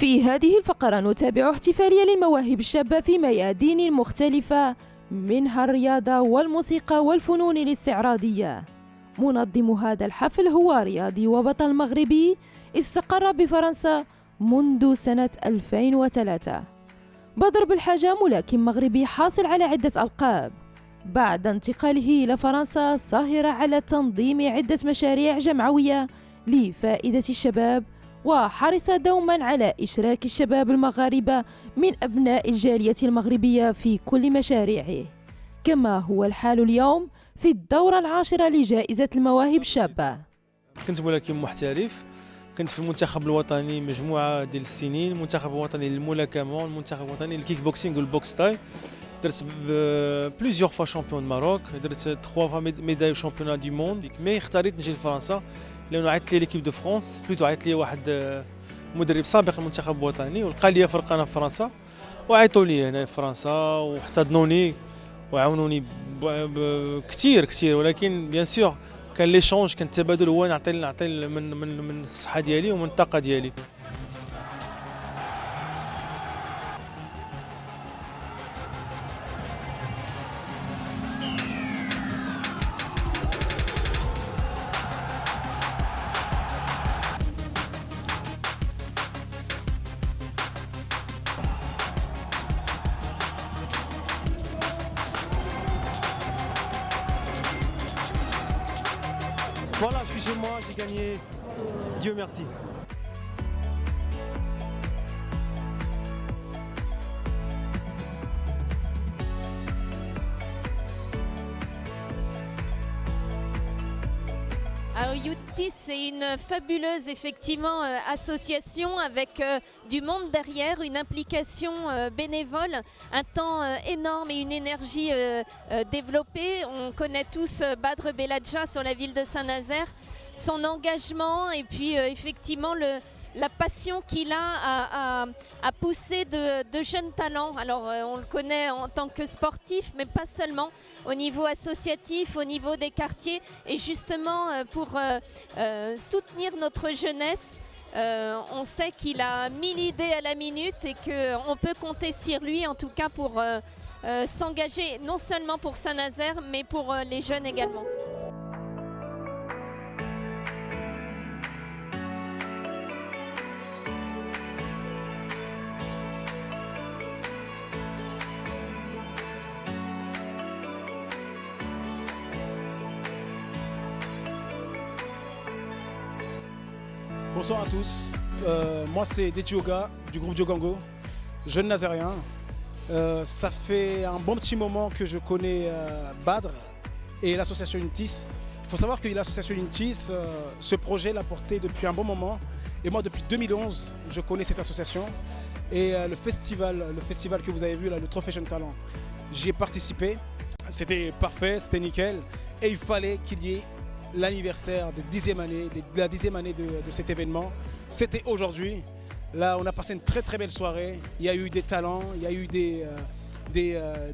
في هذه الفقرة نتابع احتفالية للمواهب الشابة في ميادين مختلفة منها الرياضة والموسيقى والفنون الاستعراضية. منظم هذا الحفل هو رياضي وبطل مغربي استقر بفرنسا منذ سنة 2003. بدر بالحاجة ملاكم مغربي حاصل على عدة ألقاب. بعد انتقاله إلى فرنسا سهر على تنظيم عدة مشاريع جمعوية لفائدة الشباب، وحرص دوما على إشراك الشباب المغاربة من أبناء الجالية المغربية في كل مشاريعه، كما هو الحال اليوم في الدورة 10 لجائزة المواهب الشابة. كنت ملاكم محترف، كنت في المنتخب الوطني مجموعة ديال السنين، المنتخب الوطني للملاكمة والمنتخب الوطني للكيك بوكسينغ والبوكس تاي. درت بليزيور فوا شامبيون ماروك، درت 3 فوا ميداي شامبيونات دو موند. مي اختاريت نجي لفرنسا لانه عيطت لي ليكيب دو فرانس، بلوتو عيط لي واحد مدرب سابق المنتخب الوطني ولقى لي فرقه انا في فرنسا، وعيطوا لي هنا في فرنسا واحتضنوني وعاونوني كثير، ولكن بيان سور كان ليشونج، كان التبادل، هو نعطي من الصحه ديالي ومن الطاقه ديالي. Voilà, je suis chez moi, j'ai gagné. Dieu merci. Alors Youtis, c'est une fabuleuse effectivement association avec du monde derrière, une implication bénévole, un temps énorme et une énergie développée. On connaît tous Badr Beladja sur la ville de Saint-Nazaire, son engagement et puis effectivement la passion qu'il a à pousser de jeunes talents. Alors on le connaît en tant que sportif, mais pas seulement, au niveau associatif, au niveau des quartiers, et justement pour soutenir notre jeunesse. On sait qu'il a 1000 idées à la minute et qu'on peut compter sur lui en tout cas pour s'engager non seulement pour Saint-Nazaire mais pour les jeunes également. Bonsoir à tous, moi c'est Detioga du groupe Diogango, jeune nazérien. Ça fait un bon petit moment que je connais Badr et l'association Unitis. Il faut savoir que l'association Unitis, ce projet l'a porté depuis un bon moment. Et moi depuis 2011, je connais cette association. Et le festival que vous avez vu là, le Trophée Jeune Talent, j'y ai participé. C'était parfait, c'était nickel. Et il fallait qu'il y ait l'anniversaire de la 10e année de cet événement. C'était aujourd'hui. Là, on a passé une très belle soirée. Il y a eu des talents, il y a eu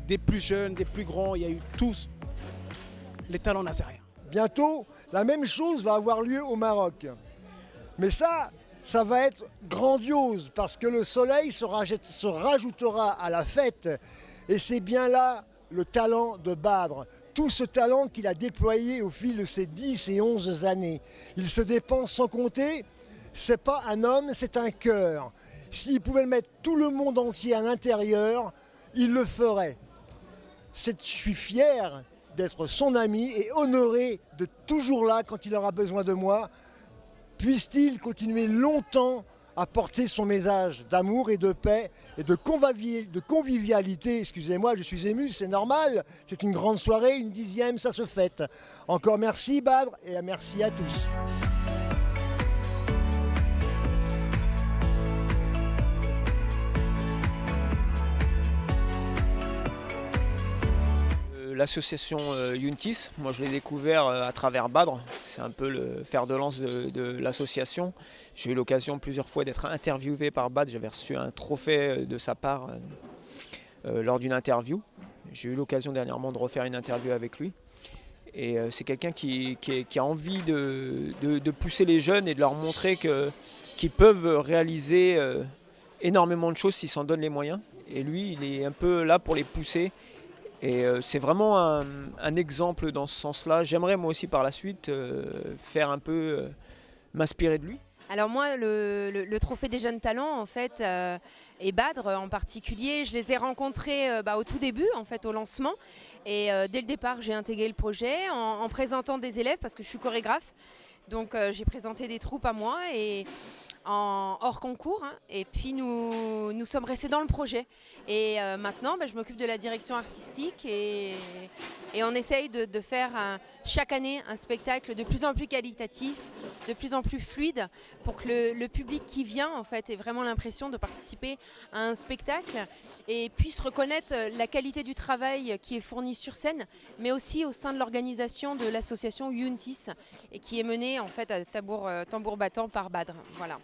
des plus jeunes, des plus grands, il y a eu tous les talents nazériens. Bientôt, la même chose va avoir lieu au Maroc. Mais ça va être grandiose parce que le soleil se rajoutera à la fête. Et c'est bien là le talent de Badr. Tout ce talent qu'il a déployé au fil de ces 10 et 11 années. Il se dépense sans compter. C'est pas un homme, c'est un cœur. S'il pouvait mettre tout le monde entier à l'intérieur, il le ferait. Je suis fier d'être son ami et honoré de toujours là quand il aura besoin de moi. Puisse-t-il continuer longtemps à porter son message d'amour et de paix et de convivialité. Excusez-moi, je suis ému, c'est normal. C'est une grande soirée, une 10e, ça se fête. Encore merci Badr et merci à tous. L'association Unitis, moi je l'ai découvert à travers Badr, c'est un peu le fer de lance de l'association. J'ai eu l'occasion plusieurs fois d'être interviewé par Badr, j'avais reçu un trophée de sa part lors d'une interview. J'ai eu l'occasion dernièrement de refaire une interview avec lui. Et c'est quelqu'un qui a envie de pousser les jeunes et de leur montrer qu'ils peuvent réaliser énormément de choses s'il s'en donne les moyens. Et lui, il est un peu là pour les pousser. Et c'est vraiment un exemple dans ce sens-là. J'aimerais moi aussi par la suite faire un peu, m'inspirer de lui. Alors moi, le trophée des jeunes talents, en fait, et Badr en particulier, je les ai rencontrés au tout début, en fait, au lancement. Et dès le départ, j'ai intégré le projet en présentant des élèves parce que je suis chorégraphe. Donc j'ai présenté des troupes à moi et hors concours, hein. Et puis nous sommes restés dans le projet. Et maintenant, je m'occupe de la direction artistique et on essaye de faire chaque année un spectacle de plus en plus qualitatif, de plus en plus fluide, pour que le public qui vient en fait ait vraiment l'impression de participer à un spectacle et puisse reconnaître la qualité du travail qui est fourni sur scène, mais aussi au sein de l'organisation de l'association Yuntis et qui est menée en fait à tambour battant par Badr. Voilà.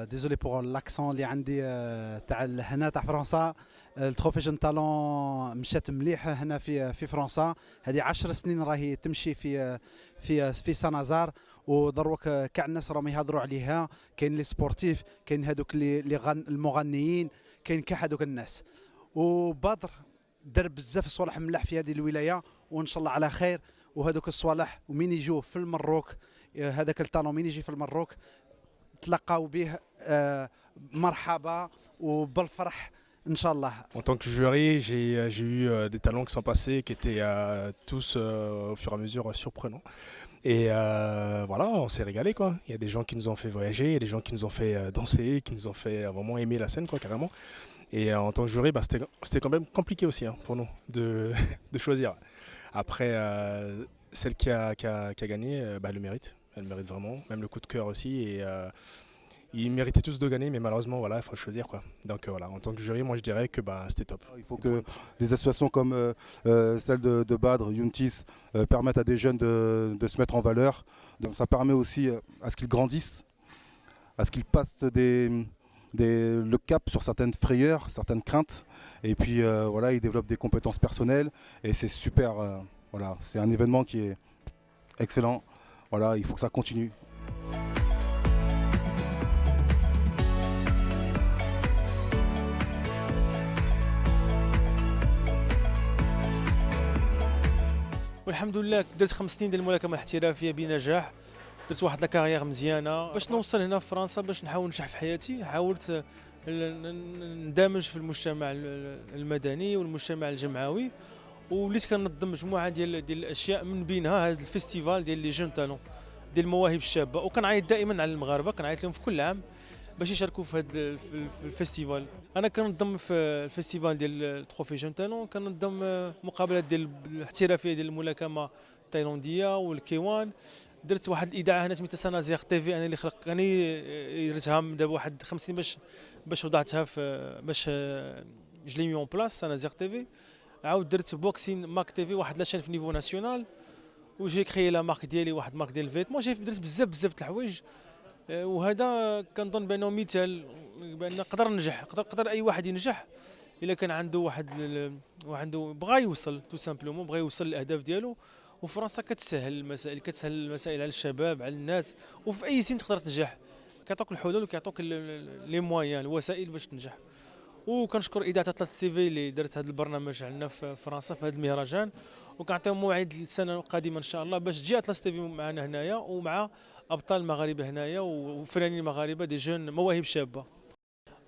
ديزولي بور لاكسون اللي عندي تاع هنا تاع فرنسا. التروفي جون تالون مشات مليح هنا في فرنسا. هذه 10 سنين راهي تمشي في سانازار، ودروك كاع الناس راهم يهضروا عليها. كاين لي سبورتيف، كاين هذوك المغنيين، كاين كاع هذوك الناس. وبدر دار بزاف صوالح ملاح في هذه الولايه، وان شاء الله على خير. وهذوك الصوالح ومين يجوا في المروك، هذاك التالون مين يجي في المروك تلقاو به مرحبا وبالفرح ان شاء الله. En tant que jury, j'ai eu des talents qui sont passés qui étaient tous au fur et à mesure surprenants. Et voilà, on s'est régalé quoi. Il y a des gens qui nous ont fait voyager, il y a des gens qui nous ont fait danser, qui nous ont fait vraiment aimer la scène quoi, carrément. Et en tant que jury, c'était quand même compliqué aussi hein, pour nous de choisir. Après, celle qui a gagné, elle le mérite. Elle mérite vraiment, même le coup de cœur aussi. Et ils méritaient tous de gagner, mais malheureusement, voilà, il faut choisir quoi. Donc voilà, en tant que jury, moi je dirais que c'était top. Il faut que des associations comme celle de Badr, Yuntis, permettent à des jeunes de se mettre en valeur. Donc ça permet aussi à ce qu'ils grandissent, à ce qu'ils passent le cap sur certaines frayeurs, certaines craintes. Et puis voilà, ils développent des compétences personnelles. Et c'est super, voilà, c'est un événement qui est excellent. Voilà, il faut que ça continue. والحمد لله درت 5 سنين ديال الملاكمه الاحترافيه بنجاح. درت واحد لاكارير مزيانه باش نوصل هنا في فرنسا، باش نحاول ننجح في حياتي. حاولت ندمج في المجتمع المدني والمجتمع الجمعوي، وليت كنظم مجموعه ديال الاشياء، من بينها هذا الفيستيفال ديال لي جون تالون ديال المواهب الشابه. وكنعيط دائما على المغاربه، كنعيط لهم في كل عام باش يشاركوا في هذا الفيستيفال. انا كنظم في الفيستيفال ديال التروفي جون تالون، كنظم مقابلات ديال الاحترافيه ديال الملاكمه التايلانديه والكيوان. درت واحد الاذاعه هنا سميتها سانازيغ تي في، انا اللي درتها دابا واحد 5 سنين باش وضعتها باش جلي مي اون بلاس سانازيغ تي في. عاود درت بوكسين مارك تي في، واحد لاشين في نيفو ناسيونال، وجي كريي لا مارك ديالي، واحد مارك ديال الفيتمون. درت بزاف د الحوايج، وهذا كنظن بانه مثال بان نقدر ننجح، قدر اي واحد ينجح الا كان عنده واحد بغى يوصل تو سامبلومون، بغى يوصل للاهداف ديالو. وفرنسا كتسهل المسائل على الشباب، على الناس، وفي اي سن تقدر تنجح. كيعطوك الحلول وكيعطوك لي مويان، الوسائل باش تنجح. وكنشكر اذاعه اطلس تي في اللي درت هذا البرنامج عندنا في فرنسا في هذا المهرجان، وكنعطيهم موعد السنه القادمه ان شاء الله باش تجي اطلس تي في معنا هنايا، ومع ابطال المغاربه هنايا وفنانين مغاربه دي جون مواهب شابه.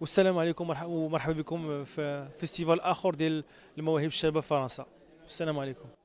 والسلام عليكم ومرحبا بكم في فيستيفال اخر ديال المواهب الشابه في فرنسا. السلام عليكم.